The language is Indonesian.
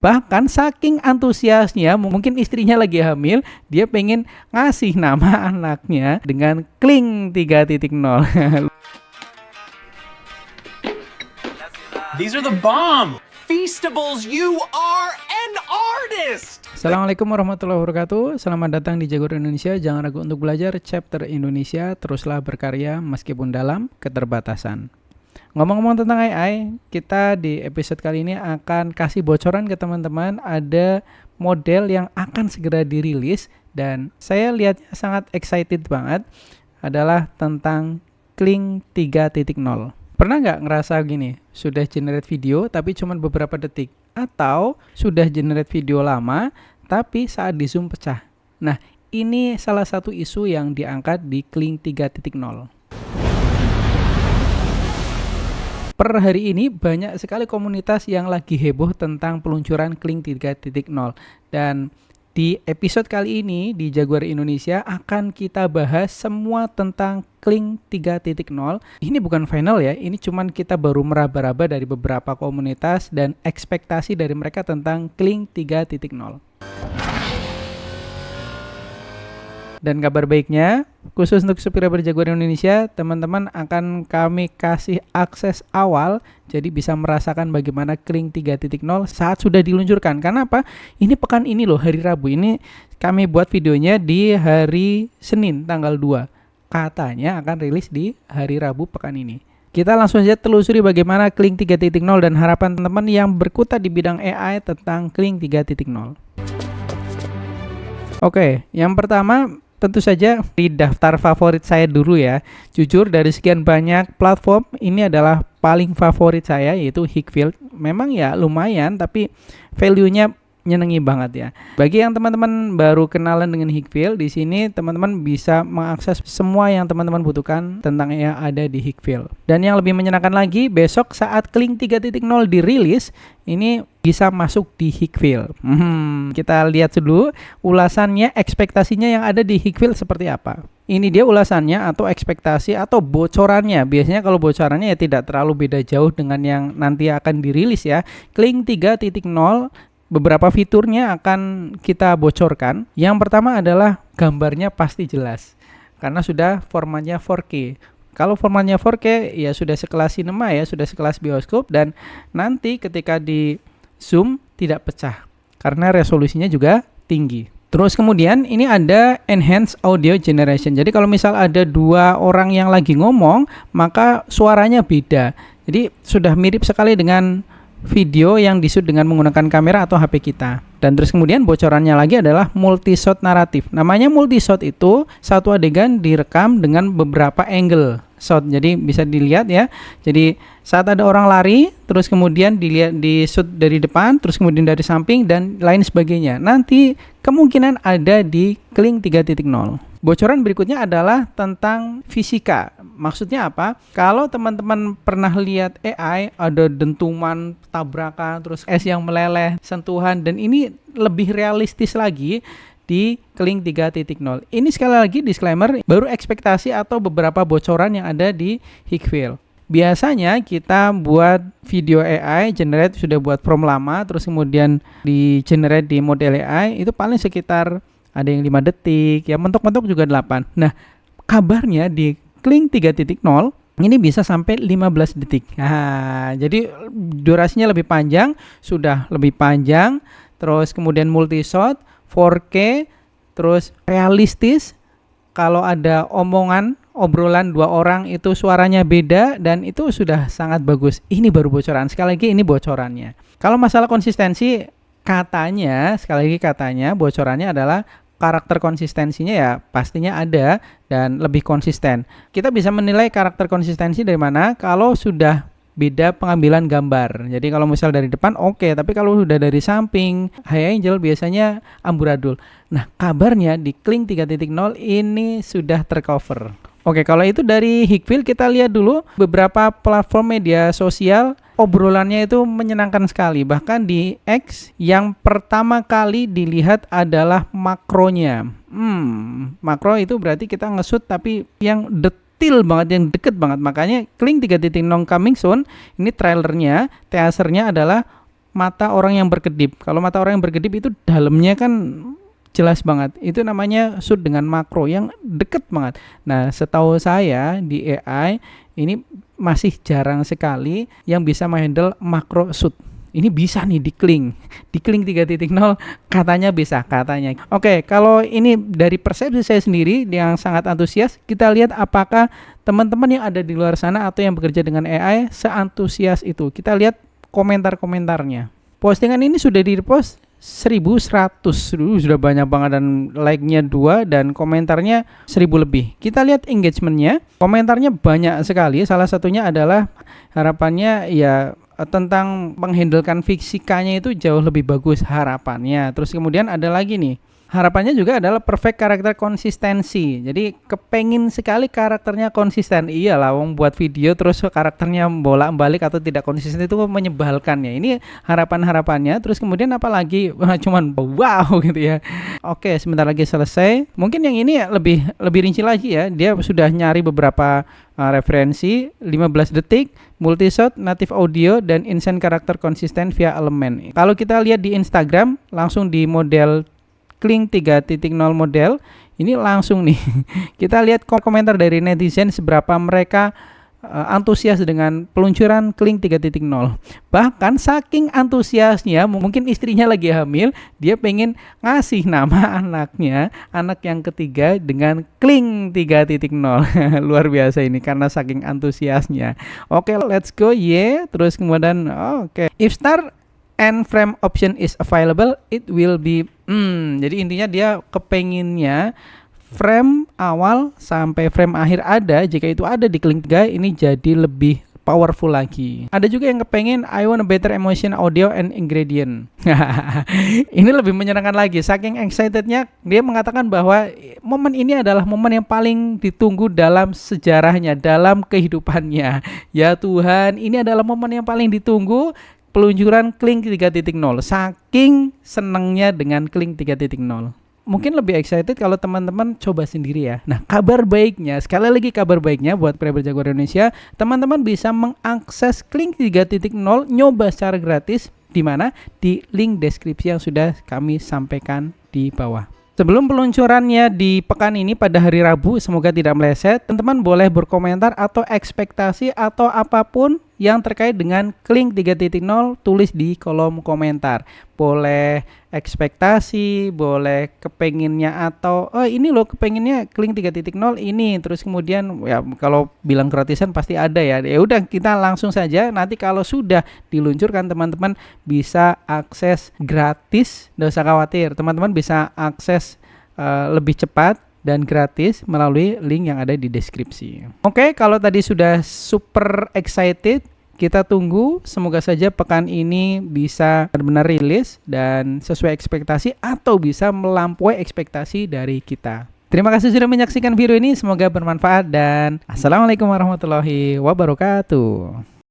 Bahkan saking antusiasnya, mungkin istrinya lagi hamil, dia pengen ngasih nama anaknya dengan Kling 3.0. These are the bomb! Feastables, you are an artist! Assalamualaikum warahmatullahi wabarakatuh. Selamat datang di Jaguar Indonesia. Jangan ragu untuk belajar chapter Indonesia. Teruslah berkarya meskipun dalam keterbatasan. Ngomong-ngomong tentang AI, kita di episode kali ini akan kasih bocoran ke teman-teman. Ada model yang akan segera dirilis dan saya lihatnya sangat excited banget. Adalah tentang Kling 3.0. Pernah nggak ngerasa gini, sudah generate video tapi cuma beberapa detik? Atau sudah generate video lama tapi saat di zoom pecah? Nah, ini salah satu isu yang diangkat di Kling 3.0. Per hari ini banyak sekali komunitas yang lagi heboh tentang peluncuran Kling 3.0. Dan di episode kali ini di Jaguar Indonesia akan kita bahas semua tentang Kling 3.0. Ini bukan final ya, ini cuman kita baru meraba-raba dari beberapa komunitas dan ekspektasi dari mereka tentang Kling 3.0. Dan kabar baiknya, khusus untuk subscriber Jaguar Indonesia, teman-teman akan kami kasih akses awal, jadi bisa merasakan bagaimana Kling 3.0 saat sudah diluncurkan. Karena apa? Ini pekan ini loh, hari Rabu. Ini kami buat videonya di hari Senin, tanggal 2. Katanya akan rilis di hari Rabu pekan ini. Kita langsung saja telusuri bagaimana Kling 3.0 dan harapan teman-teman yang berkutat di bidang AI tentang Kling 3.0. Oke, yang pertama tentu saja di daftar favorit saya dulu ya. Jujur dari sekian banyak platform, ini adalah paling favorit saya yaitu Hikvill. Memang ya lumayan tapi value-nya nyenengi banget ya. Bagi yang teman-teman baru kenalan dengan Hikvill, di sini teman-teman bisa mengakses semua yang teman-teman butuhkan tentang yang ada di Hikvill. Dan yang lebih menyenangkan lagi, besok saat Kling 3.0 dirilis, ini bisa masuk di Hikvill. Kita lihat dulu ulasannya, ekspektasinya yang ada di Hikvill seperti apa. Ini dia ulasannya atau ekspektasi atau bocorannya. Biasanya kalau bocorannya ya tidak terlalu beda jauh dengan yang nanti akan dirilis ya. Kling 3.0, beberapa fiturnya akan kita bocorkan. Yang pertama adalah gambarnya pasti jelas karena sudah formatnya 4K. Kalau formatnya 4K ya sudah sekelas cinema ya, sudah sekelas bioskop, dan nanti ketika di zoom tidak pecah karena resolusinya juga tinggi. Terus kemudian ini ada enhanced audio generation. Jadi kalau misal ada dua orang yang lagi ngomong, maka suaranya beda. Jadi sudah mirip sekali dengan video yang di-shoot dengan menggunakan kamera atau HP kita. Dan terus kemudian bocorannya lagi adalah multi-shot naratif. Namanya multi-shot itu satu adegan direkam dengan beberapa angle shot. Jadi bisa dilihat ya. Jadi saat ada orang lari, terus kemudian dilihat di-shoot dari depan, terus kemudian dari samping dan lain sebagainya. Nanti kemungkinan ada di Kling 3.0. Bocoran berikutnya adalah tentang fisika. Maksudnya apa? Kalau teman-teman pernah lihat AI, ada dentuman, tabrakan, terus es yang meleleh, sentuhan, dan ini lebih realistis lagi di Kling 3.0. Ini sekali lagi disclaimer, baru ekspektasi atau beberapa bocoran yang ada di Hikvill. Biasanya kita buat video AI, generate sudah buat prompt lama, terus kemudian di generate di model AI, itu paling sekitar ada yang 5 detik, ya mentok-mentok juga 8. Nah, kabarnya di Kling 3.0 ini bisa sampai 15 detik. Nah, jadi durasinya lebih panjang, sudah lebih panjang, terus kemudian multi-shot, 4K, terus realistis. Kalau ada obrolan dua orang itu suaranya beda dan itu sudah sangat bagus. Ini baru bocoran. Sekali lagi ini bocorannya. Kalau masalah konsistensi, sekali lagi katanya bocorannya adalah karakter konsistensinya ya pastinya ada dan lebih konsisten. Kita bisa menilai karakter konsistensi dari mana? Kalau sudah beda pengambilan gambar. Jadi kalau misal dari depan oke, tapi kalau sudah dari samping, high angle biasanya amburadul. Nah, kabarnya di Kling 3.0 ini sudah tercover. Oke, kalau itu dari Hikvill, kita lihat dulu beberapa platform media sosial. Obrolannya itu menyenangkan sekali. Bahkan di X yang pertama kali dilihat adalah makronya. Makro itu berarti kita nge-shoot tapi yang detail banget, yang deket banget. Makanya Kling 3.0 coming soon, ini trailernya, teasernya adalah mata orang yang berkedip. Kalau mata orang yang berkedip itu dalamnya kan jelas banget. Itu namanya shoot dengan makro yang deket banget. Nah, setahu saya di AI ini masih jarang sekali yang bisa menghandle makro shoot. Ini bisa nih di Kling 3.0 katanya bisa, katanya. Oke, kalau ini dari persepsi saya sendiri yang sangat antusias, kita lihat apakah teman-teman yang ada di luar sana atau yang bekerja dengan AI seantusias itu. Kita lihat komentar-komentarnya. Postingan ini sudah di-repost 1100, sudah banyak banget, dan like-nya 2 dan komentarnya 1000 lebih. Kita lihat engagement-nya, komentarnya banyak sekali. Salah satunya adalah harapannya ya tentang menghandlekan fisikanya itu jauh lebih bagus harapannya. Terus kemudian ada lagi nih, harapannya juga adalah perfect karakter konsistensi. Jadi kepengin sekali karakternya konsisten. Iyalah, wong buat video terus karakternya bolak-balik atau tidak konsisten itu menyebalkan ya. Ini harapan-harapannya. Terus kemudian apalagi cuman wow gitu ya. Oke, sebentar lagi selesai. Mungkin yang ini lebih rinci lagi ya. Dia sudah nyari beberapa referensi, 15 detik, multi-shot, native audio, dan instant karakter konsisten via elemen. Kalau kita lihat di Instagram, langsung di model Kling 3.0 model, ini langsung nih kita lihat komentar dari netizen seberapa mereka antusias dengan peluncuran Kling 3.0. Bahkan saking antusiasnya, mungkin istrinya lagi hamil, dia pengen ngasih nama anaknya, anak yang ketiga, dengan Kling 3.0. Luar biasa ini karena saking antusiasnya. Oke, let's go. Terus kemudian if star and frame option is available, it will be jadi intinya dia kepenginnya frame awal sampai frame akhir ada. Jika itu ada di Kling 3, ini jadi lebih powerful lagi. Ada juga yang kepengen I want a better emotion audio and ingredient. Ini lebih menyenangkan lagi. Saking excitednya, dia mengatakan bahwa momen ini adalah momen yang paling ditunggu dalam sejarahnya, dalam kehidupannya. Ya Tuhan, ini adalah momen yang paling ditunggu, peluncuran Kling 3.0. Saking senengnya dengan Kling 3.0. Mungkin lebih excited kalau teman-teman coba sendiri ya. Nah, kabar baiknya, sekali lagi kabar baiknya buat Pria Berjaguar Indonesia, teman-teman bisa mengakses Kling 3.0 nyoba secara gratis. Di mana? Di link deskripsi yang sudah kami sampaikan di bawah. Sebelum peluncurannya di pekan ini pada hari Rabu, semoga tidak meleset, teman-teman boleh berkomentar atau ekspektasi atau apapun yang terkait dengan Kling 3.0, tulis di kolom komentar. Boleh ekspektasi, boleh kepenginnya, atau ini loh kepenginnya Kling 3.0 ini. Terus kemudian ya kalau bilang gratisan pasti ada ya. Ya udah, kita langsung saja, nanti kalau sudah diluncurkan teman-teman bisa akses gratis. Nggak usah khawatir, teman-teman bisa akses lebih cepat dan gratis melalui link yang ada di deskripsi. Oke, kalau tadi sudah super excited, kita tunggu. Semoga saja pekan ini bisa benar-benar rilis dan sesuai ekspektasi atau bisa melampaui ekspektasi dari kita. Terima kasih sudah menyaksikan video ini, semoga bermanfaat dan assalamualaikum warahmatullahi wabarakatuh.